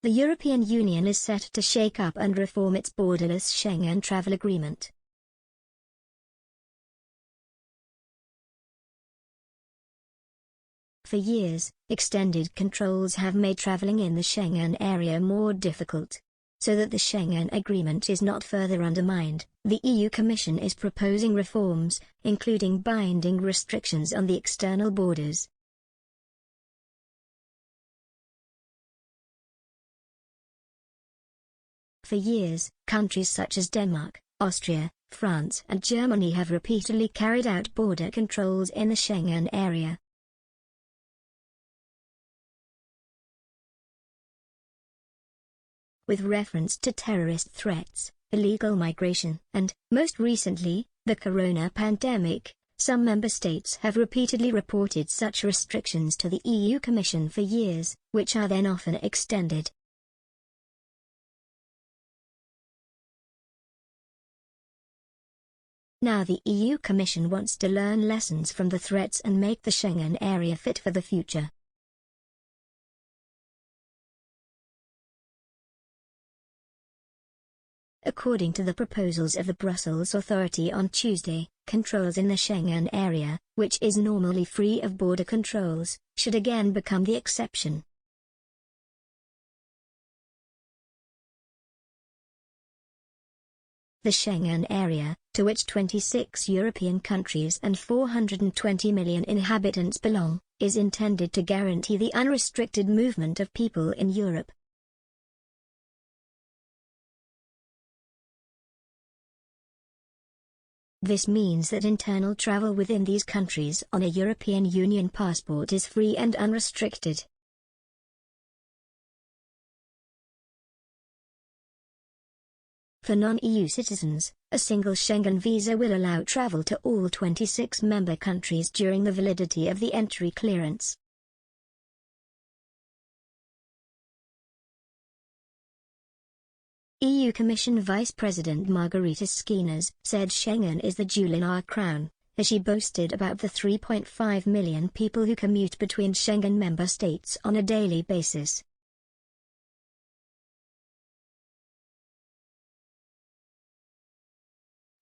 the European Union is set to shake up and reform its borderless Schengen travel agreement. For years, extended controls have made traveling in the Schengen area more difficult. So that the Schengen Agreement is not further undermined, the EU Commission is proposing reforms, including binding restrictions on the external borders. For years, countries such as Denmark, Austria, France and Germany have repeatedly carried out border controls in the Schengen area. With reference to terrorist threats, illegal migration, and, most recently, the corona pandemic, some member states have repeatedly reported such restrictions to the EU Commission for years, which are then often extended. Now the EU Commission wants to learn lessons from the threats and make the Schengen area fit for the future. According to the proposals of the Brussels Authority on Tuesday, controls in the Schengen area, which is normally free of border controls, should again become the exception. The Schengen area, to which 26 European countries and 420 million inhabitants belong, is intended to guarantee the unrestricted movement of people in Europe. This means that internal travel within these countries on a European Union passport is free and unrestricted. For non-EU citizens, a single Schengen visa will allow travel to all 26 member countries during the validity of the entry clearance. EU Commission Vice President Margarita Schinas said Schengen is the jewel in our crown, as she boasted about the 3.5 million people who commute between Schengen member states on a daily basis.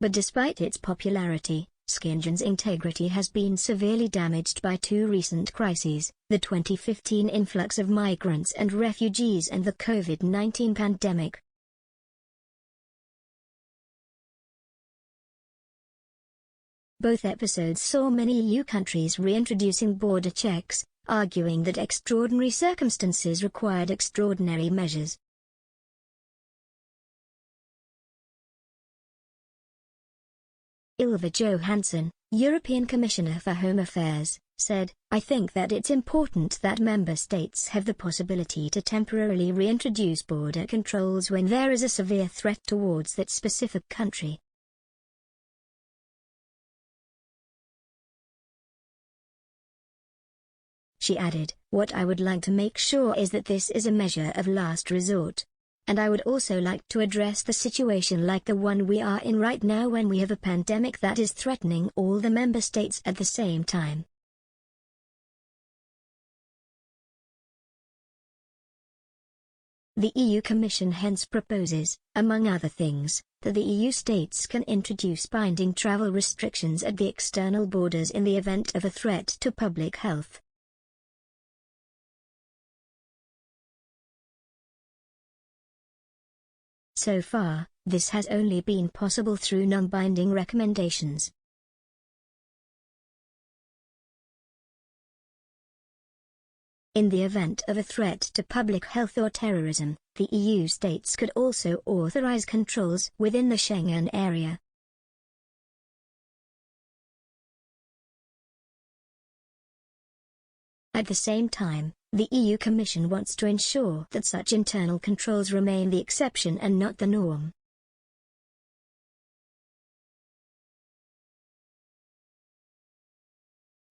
But despite its popularity, Schengen's integrity has been severely damaged by two recent crises, the 2015 influx of migrants and refugees and the COVID-19 pandemic. Both episodes saw many EU countries reintroducing border checks, arguing that extraordinary circumstances required extraordinary measures. Ylva Johansson, European Commissioner for Home Affairs, said, "I think that it's important that member states have the possibility to temporarily reintroduce border controls when there is a severe threat towards that specific country." She added, "What I would like to make sure is that this is a measure of last resort. And I would also like to address the situation like the one we are in right now when we have a pandemic that is threatening all the member states at the same time." The EU Commission hence proposes, among other things, that the EU states can introduce binding travel restrictions at the external borders in the event of a threat to public health. So far, this has only been possible through non-binding recommendations. In the event of a threat to public health or terrorism, the EU states could also authorize controls within the Schengen area. At the same time, the EU Commission wants to ensure that such internal controls remain the exception and not the norm.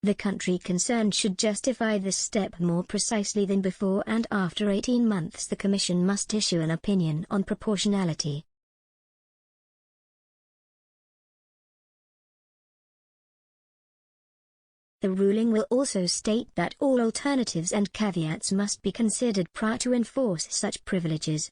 The country concerned should justify this step more precisely than before, and after 18 months the Commission must issue an opinion on proportionality. The ruling will also state that all alternatives and caveats must be considered prior to enforce such privileges.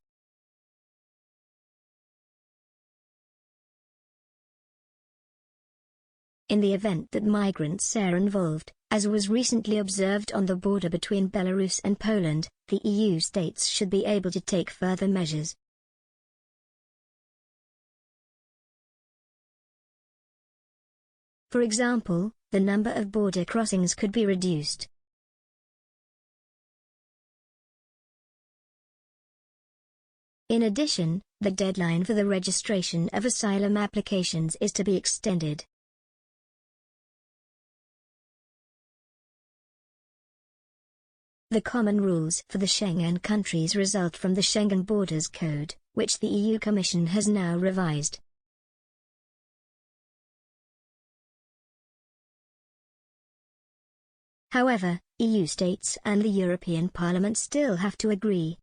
In the event that migrants are involved, as was recently observed on the border between Belarus and Poland, the EU states should be able to take further measures. For example, the number of border crossings could be reduced. In addition, the deadline for the registration of asylum applications is to be extended. The common rules for the Schengen countries result from the Schengen Borders Code, which the EU Commission has now revised. However, EU states and the European Parliament still have to agree.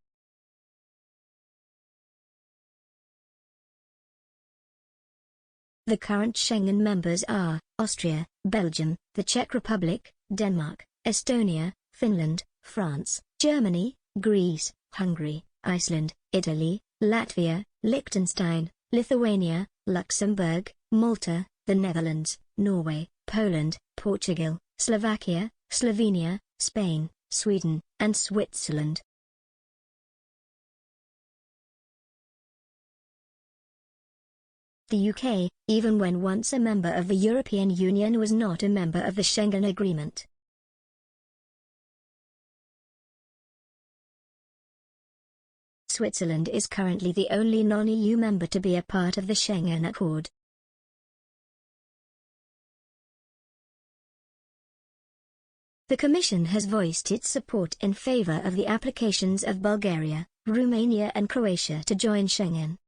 The current Schengen members are Austria, Belgium, the Czech Republic, Denmark, Estonia, Finland, France, Germany, Greece, Hungary, Iceland, Italy, Latvia, Liechtenstein, Lithuania, Luxembourg, Malta, the Netherlands, Norway, Poland, Portugal, Slovakia, Slovenia, Spain, Sweden, and Switzerland. The UK, even when once a member of the European Union, was not a member of the Schengen Agreement. Switzerland is currently the only non-EU member to be a part of the Schengen Accord. The Commission has voiced its support in favor of the applications of Bulgaria, Romania and Croatia to join Schengen.